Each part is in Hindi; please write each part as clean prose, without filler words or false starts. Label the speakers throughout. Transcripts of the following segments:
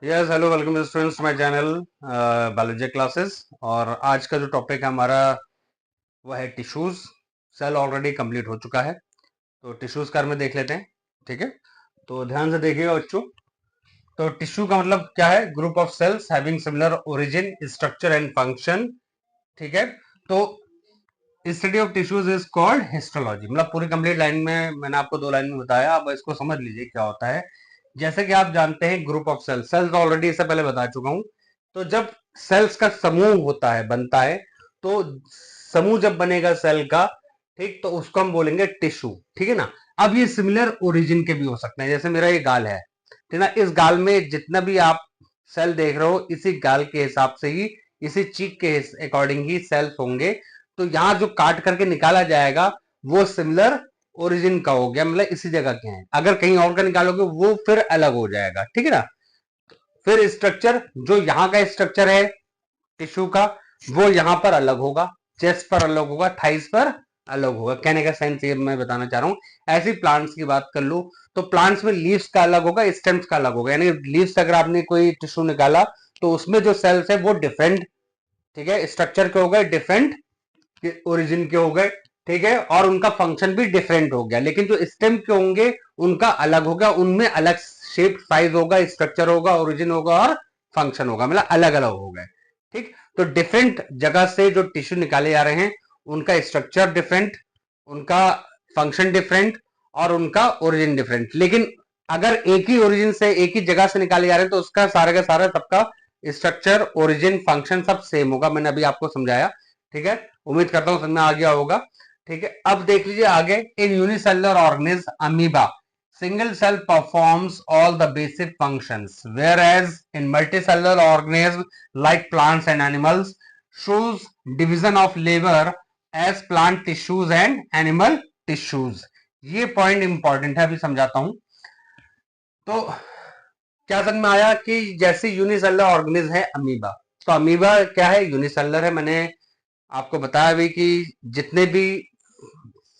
Speaker 1: Yes hello welcome students my channel biology classes. और आज का जो टॉपिक है हमारा वह है टिश्यूज। सेल ऑलरेडी कंप्लीट हो चुका है, तो टिश्यूज का में देख लेते हैं। ठीक है, तो ध्यान से देखिएगा बच्चों। तो टिश्यू का मतलब क्या है? Group of sales having similar origin, structure and function. ठीक है, तो study of tissues is called histology. मतलब पूरी कंप्लीट लाइन में मैंने आपको 2 लाइन में बताया, अब इसको समझ लीजिए क्या होता है। जैसे कि आप जानते हैं group of cells, cells already इससे पहले बता चुका हूं। तो जब सेल्स का समूह होता है, बनता है, तो समूह जब बनेगा सेल का, ठीक, तो उसको हम बोलेंगे टिश्यू। ठीक है ना। अब ये सिमिलर ओरिजिन के भी हो सकते हैं, जैसे मेरा ये गाल है, ठीक ना। इस गाल में जितना भी आप सेल देख रहे हो, इसी गाल के हिसाब से ही, इसी चीक के अकॉर्डिंग ही सेल्स होंगे। तो यहां जो काट करके निकाला जाएगा वो सिमिलर ओरिजिन का हो गया, मतलब इसी जगह के हैं। अगर कहीं और का निकालोगे वो फिर अलग हो जाएगा। ठीक है ना। फिर स्ट्रक्चर, जो यहाँ का स्ट्रक्चर है टिश्यू का, वो यहां पर अलग होगा, चेस्ट पर अलग होगा, थाइस पर अलग होगा। कहने का सेंस ये मैं बताना चाह रहा हूं। ऐसी प्लांट्स की बात कर लूं तो प्लांट्स में लीव्स का अलग होगा, स्टेम्स का अलग होगा। यानी लीव्स अगर आपने कोई टिश्यू निकाला तो उसमें जो सेल्स है वो डिफरेंट, ठीक है, स्ट्रक्चर के हो गए, डिफरेंट ओरिजिन के हो गए। ठीक है, और उनका फंक्शन भी डिफरेंट हो गया। लेकिन जो स्टेम के होंगे उनका अलग होगा, उनमें अलग शेप, साइज होगा, स्ट्रक्चर होगा, ओरिजिन होगा और फंक्शन होगा, मतलब अलग अलग हो गए। ठीक, तो डिफरेंट जगह से जो टिश्यू निकाले जा रहे हैं उनका स्ट्रक्चर डिफरेंट, उनका फंक्शन डिफरेंट और उनका ओरिजिन डिफरेंट। लेकिन अगर एक ही ओरिजिन से, एक ही जगह से निकाले जा रहे हैं तो उसका सारा का सारा सबका स्ट्रक्चर, ओरिजिन, फंक्शन सब सेम होगा। मैंने अभी आपको समझाया। ठीक है, उम्मीद करता हूं समझ में आ गया होगा। ठीक है, अब देख लीजिए आगे। इन unicellular organism amoeba single cell performs all the basic functions, whereas in multicellular organisms like plants and animals shows division of labor as plant tissues and animal tissues। ये पॉइंट इंपॉर्टेंट है, अभी समझाता हूं। तो क्या समझ में आया कि जैसे यूनिसेलुलर ऑर्गेनिज्म है अमीबा, तो अमीबा क्या है? यूनिसेलुलर है। मैंने आपको बताया भी कि जितने भी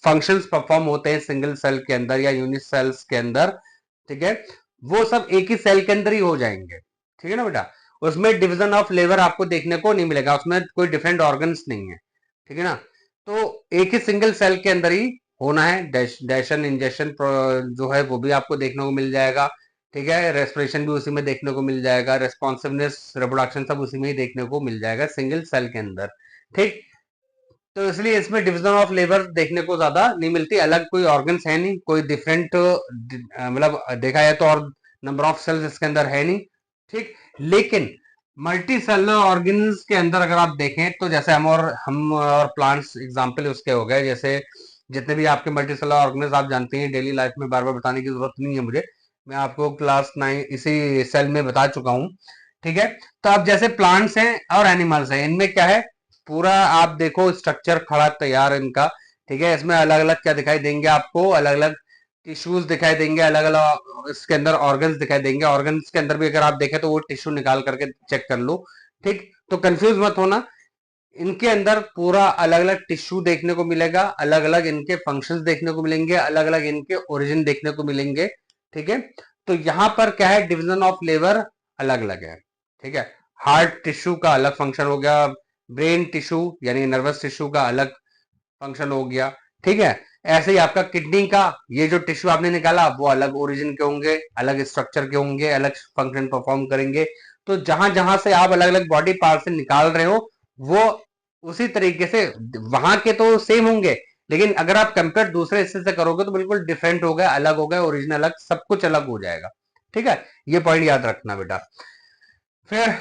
Speaker 1: फंक्शंस परफॉर्म होते हैं सिंगल सेल के अंदर या यूनिट सेल्स के अंदर, ठीक है, वो सब एक ही सेल के अंदर ही हो जाएंगे। ठीक है ना बेटा। उसमें डिवीजन ऑफ लेबर आपको देखने को नहीं मिलेगा, उसमें कोई डिफरेंट ऑर्गन्स नहीं है। ठीक है ना। तो एक ही सिंगल सेल के अंदर ही होना है। डैशन, इंजेक्शन जो है वो भी आपको देखने को मिल जाएगा। ठीक है, रेस्पिरेशन भी उसी में देखने को मिल जाएगा, रेस्पॉन्सिवनेस, रिप्रोडक्शन सब उसी में ही देखने को मिल जाएगा सिंगल सेल के अंदर। ठीक, तो इसलिए इसमें डिवीजन ऑफ लेबर देखने को ज्यादा नहीं मिलती। अलग कोई ऑर्गन्स है नहीं, कोई डिफरेंट, मतलब देखा जाए तो और नंबर ऑफ सेल्स इसके अंदर है नहीं। ठीक, लेकिन मल्टी सेलुलर ऑर्गन्स के अंदर अगर आप देखें तो जैसे हम और प्लांट्स एग्जांपल उसके हो गए। जैसे जितने भी आपके मल्टी सेलुलर ऑर्गन्स आप जानते हैं, डेली लाइफ में बार बार बताने की जरूरत नहीं है मुझे, मैं आपको क्लास 9 इसी सेल में बता चुका हूं। ठीक है, तो अब जैसे प्लांट्स हैं और एनिमल्स हैं, इनमें क्या है? पूरा आप देखो स्ट्रक्चर खड़ा तैयार है इनका। ठीक है, इसमें अलग अलग क्या दिखाई देंगे आपको? अलग अलग टिश्यूज दिखाई देंगे, अलग अलग इसके अंदर ऑर्गन्स दिखाई देंगे। ऑर्गन्स के अंदर भी अगर आप देखें तो वो टिश्यू निकाल करके चेक कर लो। ठीक, तो कंफ्यूज मत होना। इनके अंदर पूरा अलग अलग टिश्यू देखने को मिलेगा, अलग अलग इनके फंक्शंस देखने को मिलेंगे, अलग अलग इनके ओरिजिन देखने को मिलेंगे। ठीक है, तो यहां पर क्या है? डिवीजन ऑफ लेबर अलग अलग है। ठीक है, हार्ट टिश्यू का अलग फंक्शन हो गया, ब्रेन टिश्यू यानी नर्वस टिश्यू का अलग फंक्शन हो गया। ठीक है, ऐसे ही आपका किडनी का ये जो टिश्यू आपने निकाला वो अलग ओरिजिन के होंगे, अलग स्ट्रक्चर के होंगे, अलग फंक्शन परफॉर्म करेंगे। तो जहां जहां से आप अलग अलग बॉडी पार्ट से निकाल रहे हो वो उसी तरीके से वहां के तो सेम होंगे, लेकिन अगर आप कंपेयर दूसरे हिस्से से करोगे तो बिल्कुल डिफरेंट हो गए, अलग हो गए, ओरिजिनल अलग, सब कुछ अलग हो जाएगा। ठीक है, ये पॉइंट याद रखना बेटा। फिर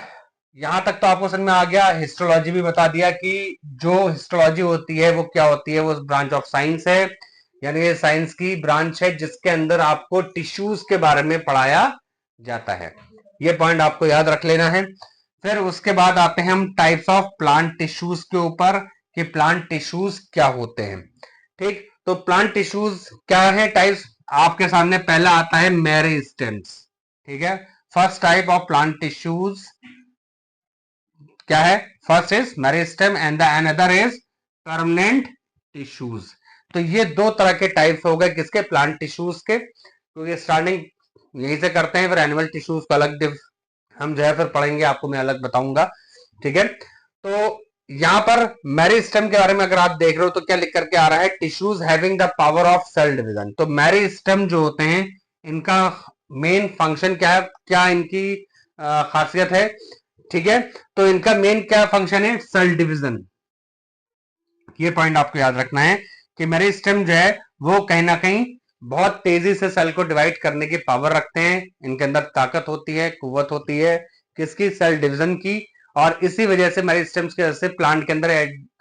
Speaker 1: यहां तक तो आपको समझ में आ गया। हिस्टोलॉजी भी बता दिया कि जो हिस्टोलॉजी होती है वो क्या होती है? वो ब्रांच ऑफ साइंस है, यानी ये साइंस की ब्रांच है जिसके अंदर आपको टिश्यूज के बारे में पढ़ाया जाता है। ये पॉइंट आपको याद रख लेना है। फिर उसके बाद आते हैं हम टाइप्स ऑफ प्लांट टिश्यूज के ऊपर कि प्लांट टिश्यूज क्या होते हैं। ठीक, तो प्लांट टिश्यूज क्या है टाइप्स? आपके सामने पहला आता है मेरिस्टेम्स। ठीक है, first type of plant tissues क्या है? First is meristem and the another is permanent tissues. तो ये दो तरह के टाइप्स हो गए किसके? प्लांट टिश्यूज के। क्योंकि स्टार्टिंग यहीं से करते हैं, फिर एनिमल टिश्यूज को अलग हम जो है फिर पढ़ेंगे, आपको मैं अलग बताऊंगा। ठीक है, तो यहां पर मेरिस्टेम के बारे में अगर आप देख रहे हो तो क्या लिख करके आ रहा है, tissues having the power of cell division. तो मेरिस्टेम जो होते हैं इनका मेन फंक्शन क्या है, क्या इनकी खासियत है। ठीक है, तो इनका मेन क्या फंक्शन है, सेल डिवीजन। ये पॉइंट आपको याद रखना है कि मेरिस्टेम जो है वो कहीं ना कहीं बहुत तेजी से सेल को डिवाइड करने की पावर रखते हैं। इनके अंदर ताकत होती है, कुव्वत होती है किसकी, सेल डिवीजन की। और इसी वजह से मेरिस्टेम्स की वजह से प्लांट के अंदर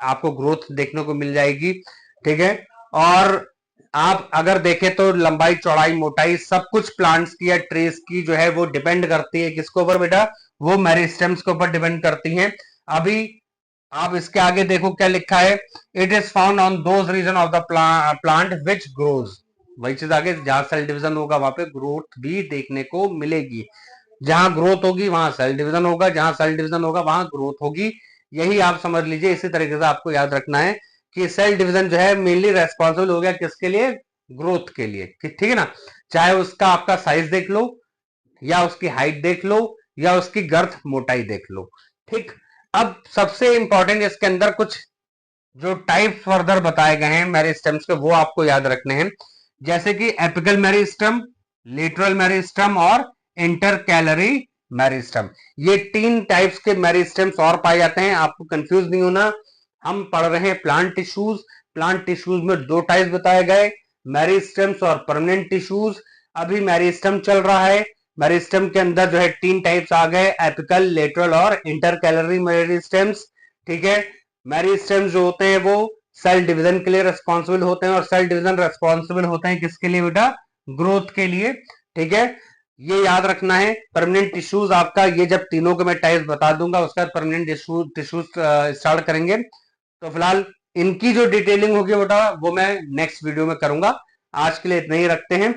Speaker 1: आपको ग्रोथ देखने को मिल जाएगी। ठीक है, और आप अगर देखें तो लंबाई चौड़ाई मोटाई सब कुछ प्लांट्स की या ट्रीज की जो है वो डिपेंड करती है किसके ऊपर बेटा, वो मेरिस्टेम्स के ऊपर डिपेंड करती है। अभी आप इसके आगे देखो क्या लिखा है, it is found on those region of the plant which grows. वही चीज आगे, जहां सेल डिवीजन होगा वहां पे ग्रोथ भी देखने को मिलेगी। जहां ग्रोथ होगी वहां सेल डिवीजन होगा, जहां सेल डिवीजन होगा वहां ग्रोथ होगी। यही आप समझ लीजिए। इसी तरीके से आपको याद रखना है कि सेल डिवीजन जो है मेनली रेस्पॉन्सिबल हो गया किसके लिए, ग्रोथ के लिए। ठीक है ना, चाहे उसका आपका साइज देख लो, या उसकी हाइट देख लो, या उसकी गर्थ मोटाई देख लो। ठीक, अब सबसे इंपॉर्टेंट इसके अंदर कुछ जो टाइप फर्दर बताए गए हैं मेरिस्टेम्स के, वो आपको याद रखने हैं। जैसे कि एपिकल मेरिस्टम, लेटरल मेरिस्टम और इंटरकैलरी मेरिस्टम। ये 3 टाइप्स के मेरिस्टम्स और पाए जाते हैं। आपको कंफ्यूज नहीं होना, हम पढ़ रहे हैं प्लांट टिश्यूज। प्लांट टिश्यूज में 2 टाइप्स बताए गए, मेरिस्टम्स और परमानेंट टिश्यूज। अभी मेरिस्टम चल रहा है, मेरिस्टम के अंदर जो है 3 टाइप्स आ गए, एपिकल, लेटरल और इंटरकैलरी मेरिस्टम्स। ठीक है, मेरिस्टम्स जो होते हैं वो सेल डिवीजन के लिए रेस्पॉन्सिबल होते हैं, और सेल डिवीजन रेस्पॉन्सिबल होते हैं किसके लिए बेटा, ग्रोथ के लिए। ठीक है, ये याद रखना है। परमानेंट टिश्यूज आपका, ये जब तीनों को मैं टाइप्स बता दूंगा उसके बाद परमानेंट टिश्यूज स्टार्ट करेंगे। तो फिलहाल इनकी जो डिटेलिंग होगी बेटा वो मैं नेक्स्ट वीडियो में करूंगा। आज के लिए इतना ही रखते हैं।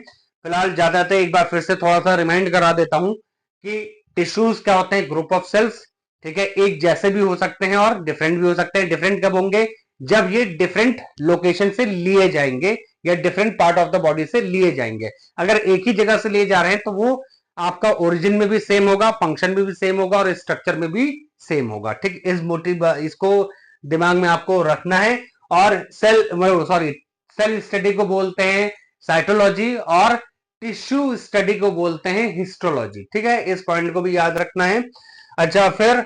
Speaker 1: फिलहाल ज्यादातर एक बार फिर से थोड़ा सा रिमाइंड करा देता हूं कि टिश्यूज क्या होते हैं, ग्रुप ऑफ सेल्स। ठीक है, एक जैसे भी हो सकते हैं और डिफरेंट भी हो सकते हैं। डिफरेंट कब होंगे, जब ये डिफरेंट लोकेशन से लिए जाएंगे या different part of the body से लिए जाएंगे। अगर एक ही जगह से लिए जा रहे हैं तो वो आपका ओरिजिन में भी सेम होगा, फंक्शन में भी सेम होगा और स्ट्रक्चर में भी सेम होगा। ठीक, इस मोटिव इसको दिमाग में आपको रखना है। और सेल स्टडी को बोलते हैं साइटोलॉजी, और टिश्यू स्टडी को बोलते हैं हिस्टोलॉजी। ठीक है, इस पॉइंट को भी याद रखना है। अच्छा, फिर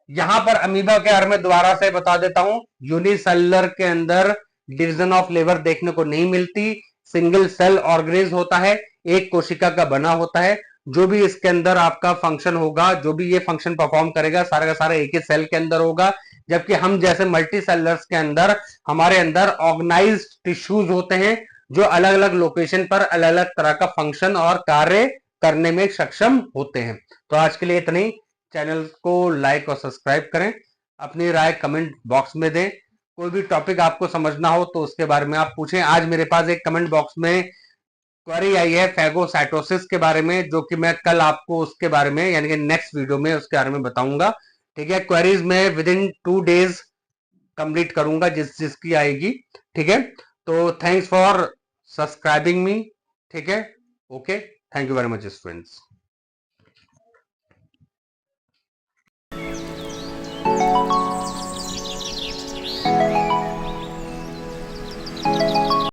Speaker 1: यहां पर अमीबा के बारे में दोबारा से बता देता हूं। यूनिसेलुलर के अंदर डिवीजन ऑफ लेबर देखने को नहीं मिलती, सिंगल सेल ऑर्गेनिज्म होता है, एक कोशिका का बना होता है। जो भी इसके अंदर आपका फंक्शन होगा, जो भी ये फंक्शन परफॉर्म करेगा, सारा का सारा एक ही सेल के अंदर होगा। जबकि हम जैसे मल्टी सेलर्स के अंदर, हमारे अंदर ऑर्गेनाइज्ड टिश्यूज होते हैं जो अलग अलग लोकेशन पर अलग अलग तरह का फंक्शन और कार्य करने में सक्षम होते हैं। तो आज के लिए इतनी। चैनल को लाइक और सब्सक्राइब करें, अपनी राय कमेंट बॉक्स में दें। कोई भी टॉपिक आपको समझना हो तो उसके बारे में आप पूछें। आज मेरे पास एक कमेंट बॉक्स में क्वेरी आई है फैगोसाइटोसिस के बारे में, जो कि मैं कल आपको उसके बारे में यानी कि नेक्स्ट वीडियो में उसके बारे में बताऊंगा। ठीक है, क्वेरीज में विद इन 2 डेज कंप्लीट करूंगा जिसकी आएगी। ठीक है, तो थैंक्स फॉर सब्सक्राइबिंग मी। ठीक है, okay, thank you very much students.